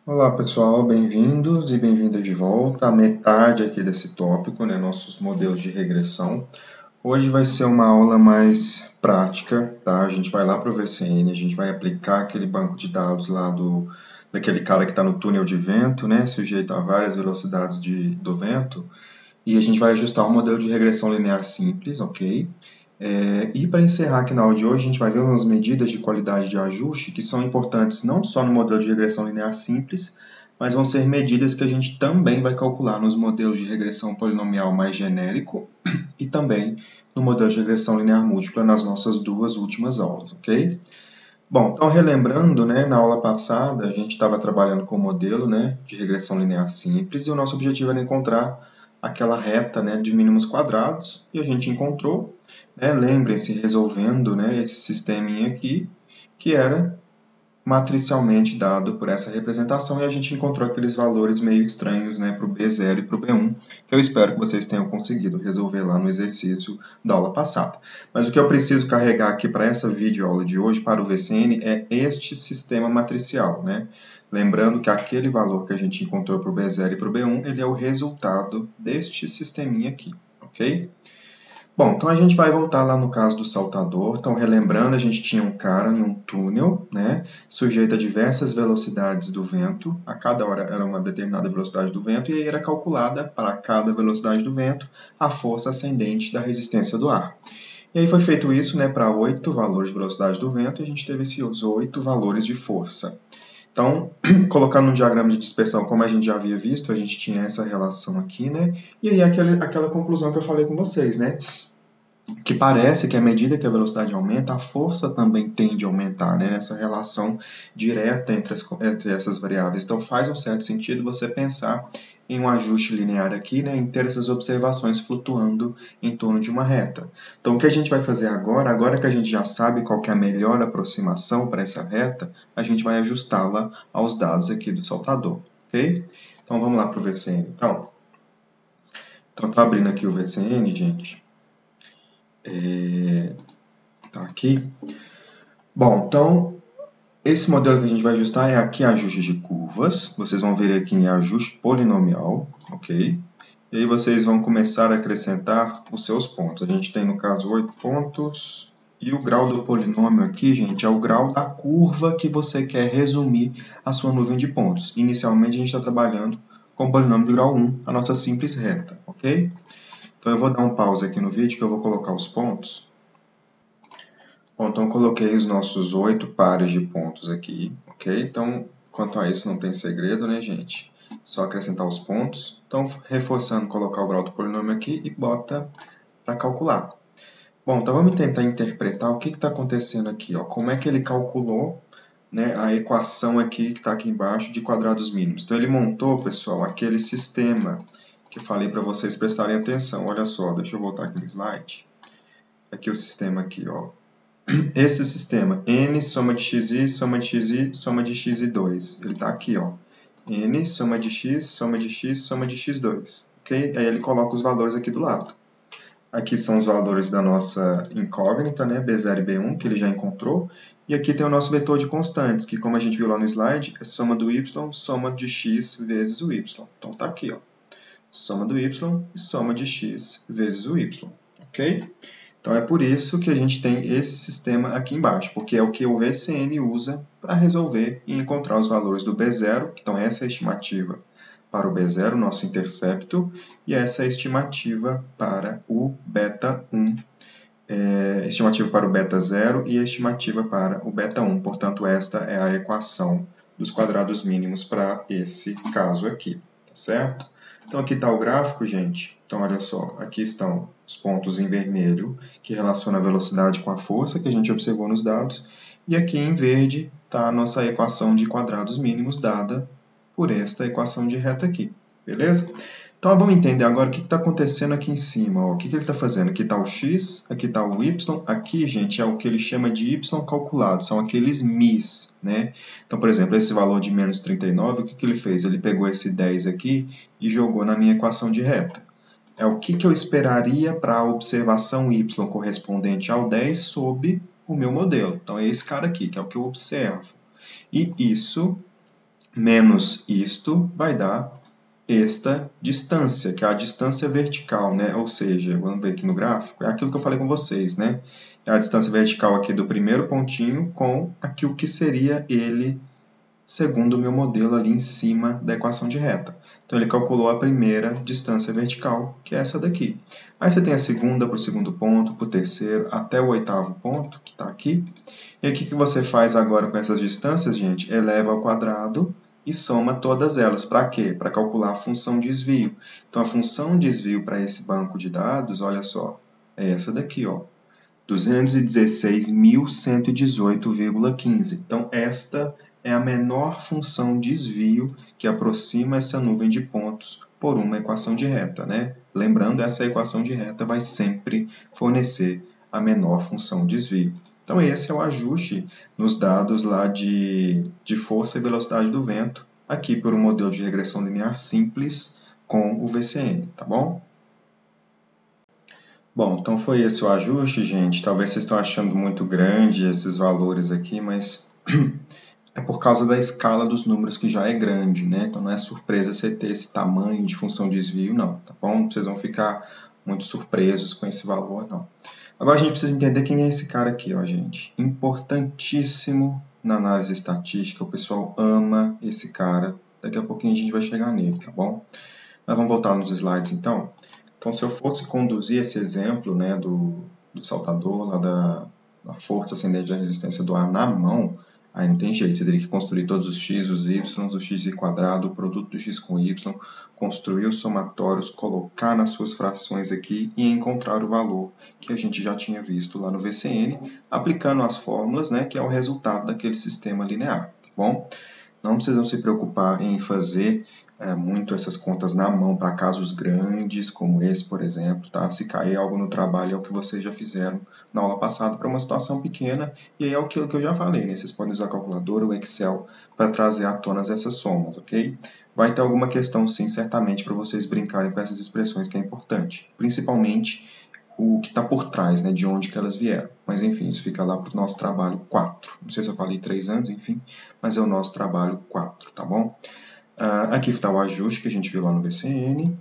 Olá pessoal, bem-vindos e bem-vindas de volta à metade aqui desse tópico, né, nossos modelos de regressão. Hoje vai ser uma aula mais prática, tá? A gente vai lá para o VCN, a gente vai aplicar aquele banco de dados lá daquele cara que está no túnel de vento, né, sujeito a várias velocidades do vento, e a gente vai ajustar um modelo de regressão linear simples, ok? E para encerrar aqui na aula de hoje, a gente vai ver umas medidas de qualidade de ajuste que são importantes não só no modelo de regressão linear simples, mas vão ser medidas que a gente também vai calcular nos modelos de regressão polinomial mais genérico e também no modelo de regressão linear múltipla nas nossas duas últimas aulas, ok? Bom, então relembrando, né, na aula passada a gente estava trabalhando com o modelo, né, de regressão linear simples e o nosso objetivo era encontrar aquela reta, né, de mínimos quadrados e a gente encontrou, né, lembrem-se resolvendo, né, esse sisteminha aqui que era matricialmente dado por essa representação e a gente encontrou aqueles valores meio estranhos, né, para o B0 e para o B1, que eu espero que vocês tenham conseguido resolver lá no exercício da aula passada. Mas o que eu preciso carregar aqui para essa videoaula de hoje, para o VCN, é este sistema matricial, né? Lembrando que aquele valor que a gente encontrou para o B0 e para o B1, ele é o resultado deste sisteminha aqui, ok? Bom, então a gente vai voltar lá no caso do saltador. Então, relembrando, a gente tinha um cara em um túnel, né, sujeito a diversas velocidades do vento. A cada hora era uma determinada velocidade do vento e aí era calculada para cada velocidade do vento a força ascendente da resistência do ar. E aí foi feito isso, né, para 8 valores de velocidade do vento e a gente teve esses 8 valores de força. Então, colocando no diagrama de dispersão, como a gente já havia visto, a gente tinha essa relação aqui, né? E aí aquela conclusão que eu falei com vocês, né? Que parece que à medida que a velocidade aumenta, a força também tende a aumentar, né? Nessa relação direta entre essas variáveis. Então faz um certo sentido você pensar em um ajuste linear aqui, né? Em ter essas observações flutuando em torno de uma reta. Então o que a gente vai fazer agora que a gente já sabe qual que é a melhor aproximação para essa reta, a gente vai ajustá-la aos dados aqui do saltador, ok? Então vamos lá para o VCN. Então estou abrindo aqui o VCN, gente. Tá aqui. Bom, então, esse modelo que a gente vai ajustar é aqui ajuste de curvas. Vocês vão ver aqui em ajuste polinomial, ok? E aí vocês vão começar a acrescentar os seus pontos. A gente tem, no caso, 8 pontos. E o grau do polinômio aqui, gente, é o grau da curva que você quer resumir a sua nuvem de pontos. Inicialmente, a gente está trabalhando com o polinômio de grau 1, a nossa simples reta, ok? Então, eu vou dar um pause aqui no vídeo que eu vou colocar os pontos. Bom, então coloquei os nossos 8 pares de pontos aqui, ok? Então, quanto a isso não tem segredo, né, gente? Só acrescentar os pontos. Então, reforçando, colocar o grau do polinômio aqui e bota para calcular. Bom, então vamos tentar interpretar o que está acontecendo aqui, ó. Como é que ele calculou, né, a equação aqui que está aqui embaixo de quadrados mínimos. Então, ele montou, pessoal, aquele sistema que eu falei para vocês prestarem atenção. Olha só, deixa eu voltar aqui no slide. Aqui o sistema aqui, ó. Esse sistema, n soma de xi, soma de xi, soma de xi2. Ele está aqui, ó. N soma de x, soma de x, soma de x2. Ok? Aí ele coloca os valores aqui do lado. Aqui são os valores da nossa incógnita, né? B0 e B1, que ele já encontrou. E aqui tem o nosso vetor de constantes, que como a gente viu lá no slide, é soma do y, soma de x vezes o y. Então tá aqui, ó. Soma do y e soma de x vezes o y. Ok? Então é por isso que a gente tem esse sistema aqui embaixo, porque é o que o VCN usa para resolver e encontrar os valores do B0, então essa é a estimativa para o B0, nosso intercepto, e essa é a estimativa para o beta 1, estimativa para o beta 0 e a estimativa para o beta 1. Portanto, esta é a equação dos quadrados mínimos para esse caso aqui, tá certo? Então aqui está o gráfico, gente. Então olha só, aqui estão os pontos em vermelho, que relacionam a velocidade com a força, que a gente observou nos dados. E aqui em verde está a nossa equação de quadrados mínimos dada por esta equação de reta aqui, beleza? Então vamos entender agora o que está acontecendo aqui em cima. Ó. O que ele está fazendo? Aqui está o x, aqui está o y. Aqui, gente, é o que ele chama de y calculado. São aqueles mi's, né? Então, por exemplo, esse valor de menos 39, o que ele fez? Ele pegou esse 10 aqui e jogou na minha equação de reta. É o que eu esperaria para a observação y correspondente ao 10 sob o meu modelo. Então, é esse cara aqui, que é o que eu observo. E isso menos isto vai dar esta distância, que é a distância vertical, né? Ou seja, vamos ver aqui no gráfico, é aquilo que eu falei com vocês, né? É a distância vertical aqui do primeiro pontinho com aqui o que seria ele segundo o meu modelo ali em cima da equação de reta. Então, ele calculou a primeira distância vertical, que é essa daqui. Aí você tem a segunda para o segundo ponto, para o terceiro, até o oitavo ponto, que está aqui. E aí, o que você faz agora com essas distâncias, gente? Eleva ao quadrado e soma todas elas. Para quê? Para calcular a função desvio. Então, a função desvio para esse banco de dados, olha só, é essa daqui, ó. 216.118,15. Então, esta é a menor função desvio que aproxima essa nuvem de pontos por uma equação de reta, né? Lembrando, essa equação de reta vai sempre fornecer a menor função desvio. Então, esse é o ajuste nos dados lá de força e velocidade do vento, aqui por um modelo de regressão linear simples com o VCN, tá bom? Bom, então foi esse o ajuste, gente. Talvez vocês estão achando muito grande esses valores aqui, mas é por causa da escala dos números que já é grande, né? Então não é surpresa você ter esse tamanho de função de desvio, não, tá bom? Vocês vão ficar muito surpresos com esse valor, não. Agora a gente precisa entender quem é esse cara aqui, ó, gente. Importantíssimo na análise estatística, o pessoal ama esse cara. Daqui a pouquinho a gente vai chegar nele, tá bom? Mas vamos voltar nos slides, então. Então, se eu fosse conduzir esse exemplo, né, do saltador, lá da força ascendente da resistência do ar na mão, aí não tem jeito, você teria que construir todos os x, os y, o x e quadrado, o produto do x com y, construir os somatórios, colocar nas suas frações aqui e encontrar o valor que a gente já tinha visto lá no VCN, aplicando as fórmulas, né, que é o resultado daquele sistema linear, tá bom? Não precisam se preocupar em fazer muito essas contas na mão para casos grandes, como esse, por exemplo. Tá? Se cair algo no trabalho, é o que vocês já fizeram na aula passada para uma situação pequena, e aí é aquilo que eu já falei, né? Vocês podem usar a calculadora ou Excel para trazer à tona essas somas, ok? Vai ter alguma questão, sim, certamente, para vocês brincarem com essas expressões que é importante. Principalmente o que está por trás, né, de onde que elas vieram. Mas, enfim, isso fica lá para o nosso trabalho 4. Não sei se eu falei 3 anos, enfim, mas é o nosso trabalho 4, tá bom? Aqui está o ajuste que a gente viu lá no VCN.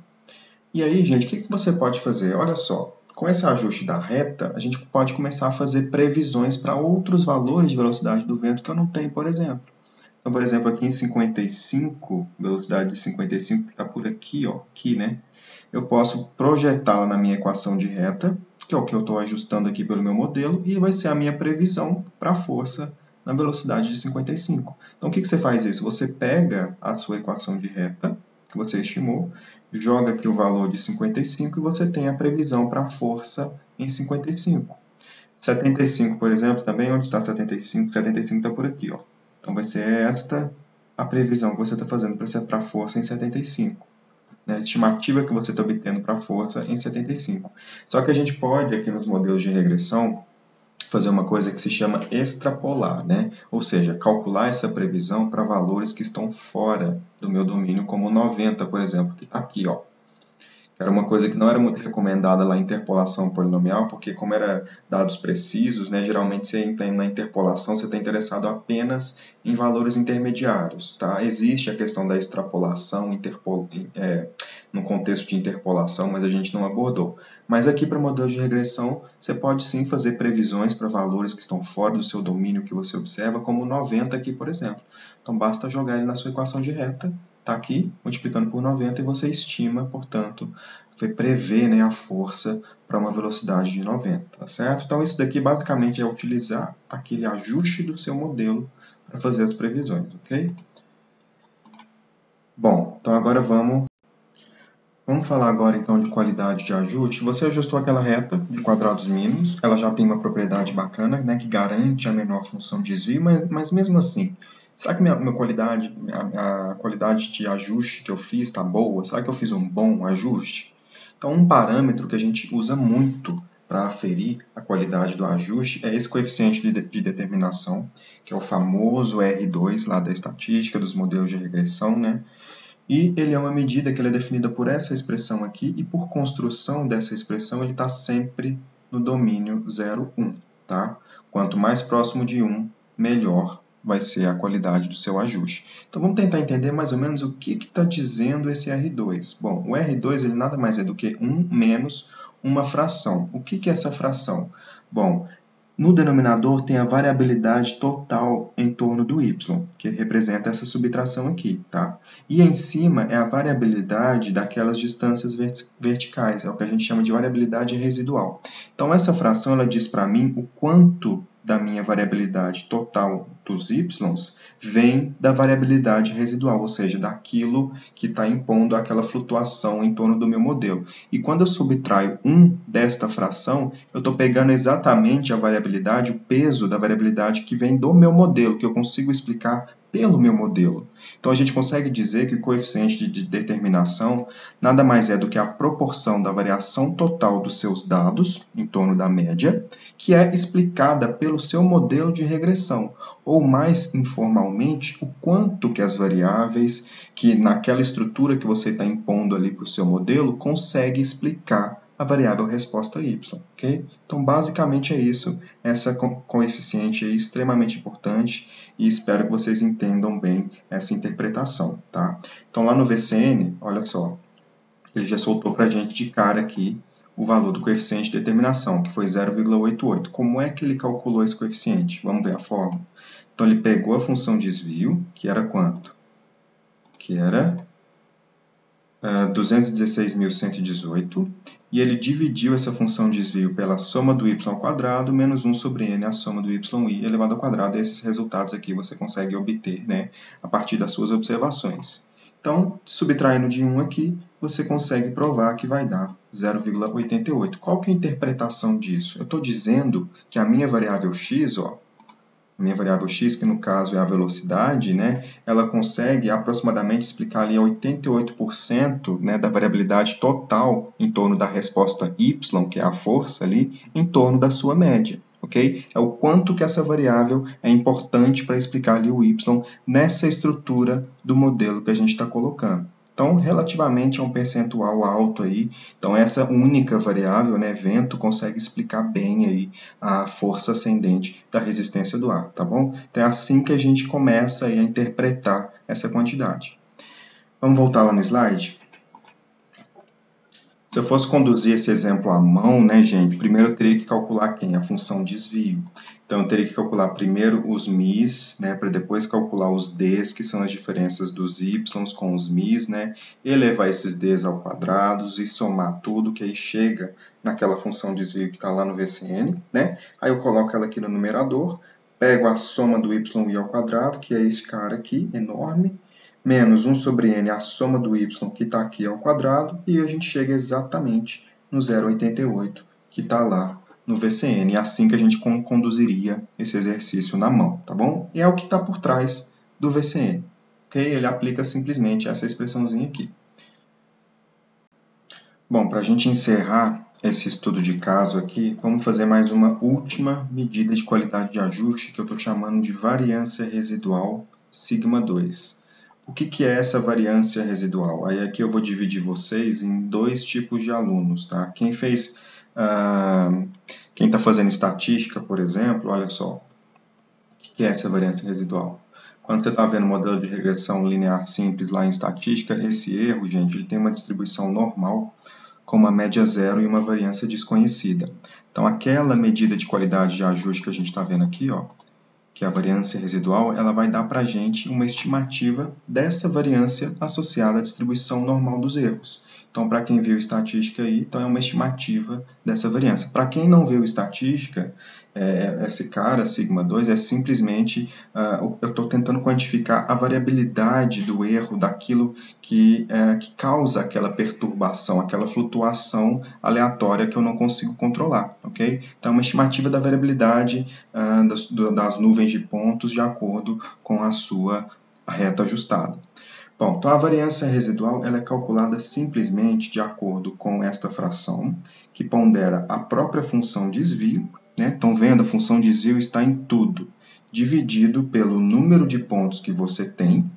E aí, gente, o que você pode fazer? Olha só, com esse ajuste da reta, a gente pode começar a fazer previsões para outros valores de velocidade do vento que eu não tenho, por exemplo. Então, por exemplo, aqui em 55, velocidade de 55, que está por aqui, ó, aqui, né? Eu posso projetá-la na minha equação de reta, que é o que eu estou ajustando aqui pelo meu modelo, e vai ser a minha previsão para a força na velocidade de 55. Então, o que você faz isso? Você pega a sua equação de reta, que você estimou, joga aqui o valor de 55 e você tem a previsão para a força em 55. 75, por exemplo, também, onde está 75? 75 está por aqui, ó. Então, vai ser esta a previsão que você está fazendo para a força em 75. Né, a estimativa que você está obtendo para a força em 75. Só que a gente pode, aqui nos modelos de regressão, fazer uma coisa que se chama extrapolar, né? Ou seja, calcular essa previsão para valores que estão fora do meu domínio, como 90, por exemplo, que está aqui, ó. Era uma coisa que não era muito recomendada lá em interpolação polinomial, porque como era dados precisos, né, geralmente você tem na interpolação, você está interessado apenas em valores intermediários. Tá? Existe a questão da extrapolação no contexto de interpolação, mas a gente não abordou. Mas aqui para modelo de regressão, você pode sim fazer previsões para valores que estão fora do seu domínio que você observa, como 90 aqui, por exemplo. Então basta jogar ele na sua equação de reta, está aqui, multiplicando por 90, e você estima, portanto, prevê, né, a força para uma velocidade de 90, tá certo? Então, isso daqui basicamente é utilizar aquele ajuste do seu modelo para fazer as previsões, ok? Bom, então agora vamos falar agora então de qualidade de ajuste. Você ajustou aquela reta de quadrados mínimos, ela já tem uma propriedade bacana, né, que garante a menor função de desvio, mas mesmo assim, será que a qualidade de ajuste que eu fiz está boa? Será que eu fiz um bom ajuste? Então, um parâmetro que a gente usa muito para aferir a qualidade do ajuste é esse coeficiente de determinação, que é o famoso R2 lá da estatística, dos modelos de regressão, né? E ele é uma medida que é definida por essa expressão aqui, e por construção dessa expressão ele está sempre no domínio 0, 1. Tá? Quanto mais próximo de 1, melhor vai ser a qualidade do seu ajuste. Então, vamos tentar entender mais ou menos o que está dizendo esse R2. Bom, o R2 ele nada mais é do que 1 menos uma fração. O que é essa fração? Bom, no denominador tem a variabilidade total em torno do y, que representa essa subtração aqui, tá? E em cima é a variabilidade daquelas distâncias verticais, é o que a gente chama de variabilidade residual. Então, essa fração ela diz para mim o quanto da minha variabilidade total dos y vem da variabilidade residual, ou seja, daquilo que está impondo aquela flutuação em torno do meu modelo. E quando eu subtraio 1 desta fração, eu estou pegando exatamente a variabilidade, o peso da variabilidade que vem do meu modelo, que eu consigo explicar pelo meu modelo. Então, a gente consegue dizer que o coeficiente de determinação nada mais é do que a proporção da variação total dos seus dados, em torno da média, que é explicada pelo seu modelo de regressão, ou mais informalmente, o quanto que as variáveis que naquela estrutura que você está impondo ali para o seu modelo consegue explicar a variável resposta y, ok? Então, basicamente é isso. Essa coeficiente é extremamente importante e espero que vocês entendam bem essa interpretação, tá? Então, lá no VCN, olha só, ele já soltou para a gente de cara aqui o valor do coeficiente de determinação, que foi 0,88. Como é que ele calculou esse coeficiente? Vamos ver a fórmula. Então, ele pegou a função desvio, que era quanto? Que era 216.118, e ele dividiu essa função desvio pela soma do y ao quadrado menos 1 sobre n, a soma do yi elevado ao quadrado. E esses resultados aqui você consegue obter, né, a partir das suas observações. Então, subtraindo de 1 aqui, você consegue provar que vai dar 0,88. Qual que é a interpretação disso? Eu estou dizendo que a minha variável x, ó, a minha variável x, que no caso é a velocidade, né, ela consegue aproximadamente explicar ali 88%, né, da variabilidade total em torno da resposta y, que é a força ali, em torno da sua média. Okay? É o quanto que essa variável é importante para explicar ali o y nessa estrutura do modelo que a gente está colocando. Então, relativamente a um percentual alto aí, então essa única variável, né, vento, consegue explicar bem aí a força ascendente da resistência do ar, tá bom? Então é assim que a gente começa aí a interpretar essa quantidade. Vamos voltar lá no slide? Se eu fosse conduzir esse exemplo à mão, né, gente, primeiro eu teria que calcular quem? A função desvio. Então, eu teria que calcular primeiro os mi's, né, para depois calcular os d's, que são as diferenças dos y's com os mi's, né, elevar esses d's ao quadrado e somar tudo, que aí chega naquela função desvio que está lá no VCN, né? Aí eu coloco ela aqui no numerador, pego a soma do yi ao quadrado, que é esse cara aqui, enorme, menos 1 sobre n, a soma do y que está aqui ao quadrado, e a gente chega exatamente no 0,88 que está lá no VCN. É assim que a gente conduziria esse exercício na mão, tá bom? E é o que está por trás do VCN, ok? Ele aplica simplesmente essa expressãozinha aqui. Bom, para a gente encerrar esse estudo de caso aqui, vamos fazer mais uma última medida de qualidade de ajuste, que eu estou chamando de variância residual sigma 2. O que é essa variância residual? Aí aqui eu vou dividir vocês em dois tipos de alunos, tá? Quem está fazendo estatística, por exemplo, olha só, o que é essa variância residual? Quando você está vendo modelo de regressão linear simples lá em estatística, esse erro, gente, ele tem uma distribuição normal com uma média zero e uma variância desconhecida. Então, aquela medida de qualidade de ajuste que a gente está vendo aqui, ó, que é a variância residual, ela vai dar para a gente uma estimativa dessa variância associada à distribuição normal dos erros. Então, para quem viu estatística aí, então é uma estimativa dessa variância. Para quem não viu estatística, esse cara, sigma 2, é simplesmente, eu estou tentando quantificar a variabilidade do erro, daquilo que causa aquela perturbação, aquela flutuação aleatória que eu não consigo controlar, ok? Então, é uma estimativa da variabilidade das nuvens de pontos de acordo com a sua reta ajustada. Bom, então a variância residual ela é calculada simplesmente de acordo com esta fração, que pondera a própria função desvio, né? Estão vendo? A função desvio está em tudo, dividido pelo número de pontos que você tem,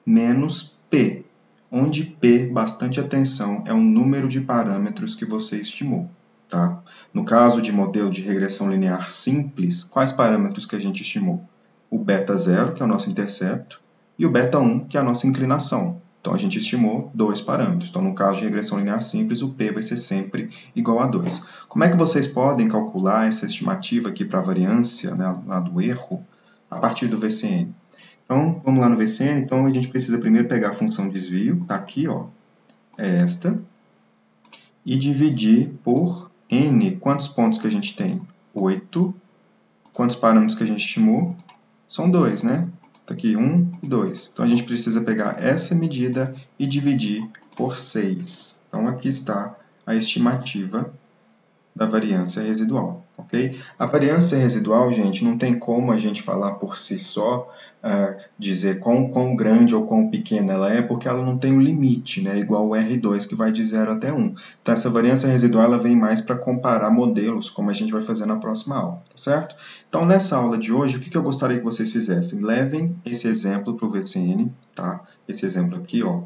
menos P, onde P, bastante atenção, é o número de parâmetros que você estimou. Tá? No caso de modelo de regressão linear simples, quais parâmetros que a gente estimou? o beta 0, que é o nosso intercepto, e o beta 1, que é a nossa inclinação. Então, a gente estimou 2 parâmetros. Então, no caso de regressão linear simples, o P vai ser sempre igual a 2. Como é que vocês podem calcular essa estimativa aqui para a variância, né, lá do erro, a partir do VCN? Então, vamos lá no VCN. Então, a gente precisa primeiro pegar a função desvio, tá aqui, ó, é esta, e dividir por N. Quantos pontos que a gente tem? 8. Quantos parâmetros que a gente estimou? São 2, né? Tá aqui 1 e 2. Então, a gente precisa pegar essa medida e dividir por 6. Então, aqui está a estimativa da variância residual, ok? A variância residual, gente, não tem como a gente falar por si só, dizer quão grande ou quão pequena ela é, porque ela não tem um limite, né? Igual o R2, que vai de 0 até 1. Então, essa variância residual ela vem mais para comparar modelos, como a gente vai fazer na próxima aula, tá certo? Então, nessa aula de hoje, o que eu gostaria que vocês fizessem? Levem esse exemplo para o VCN, tá? Esse exemplo aqui, ó,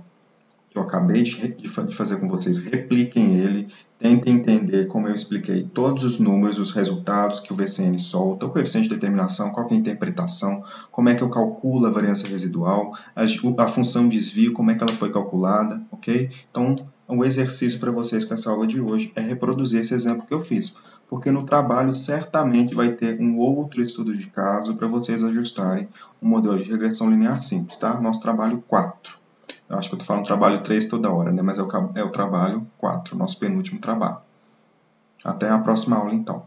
que eu acabei de fazer com vocês, repliquem ele, tentem entender, como eu expliquei, todos os números, os resultados que o VCN solta, o coeficiente de determinação, qual que é a interpretação, como é que eu calculo a variância residual, a função desvio, como é que ela foi calculada, ok? Então, o exercício para vocês com essa aula de hoje é reproduzir esse exemplo que eu fiz, porque no trabalho certamente vai ter um outro estudo de caso para vocês ajustarem o modelo de regressão linear simples, tá? Nosso trabalho 4. Eu acho que eu estou falando trabalho 3 toda hora, né? Mas é o trabalho 4, nosso penúltimo trabalho. Até a próxima aula, então.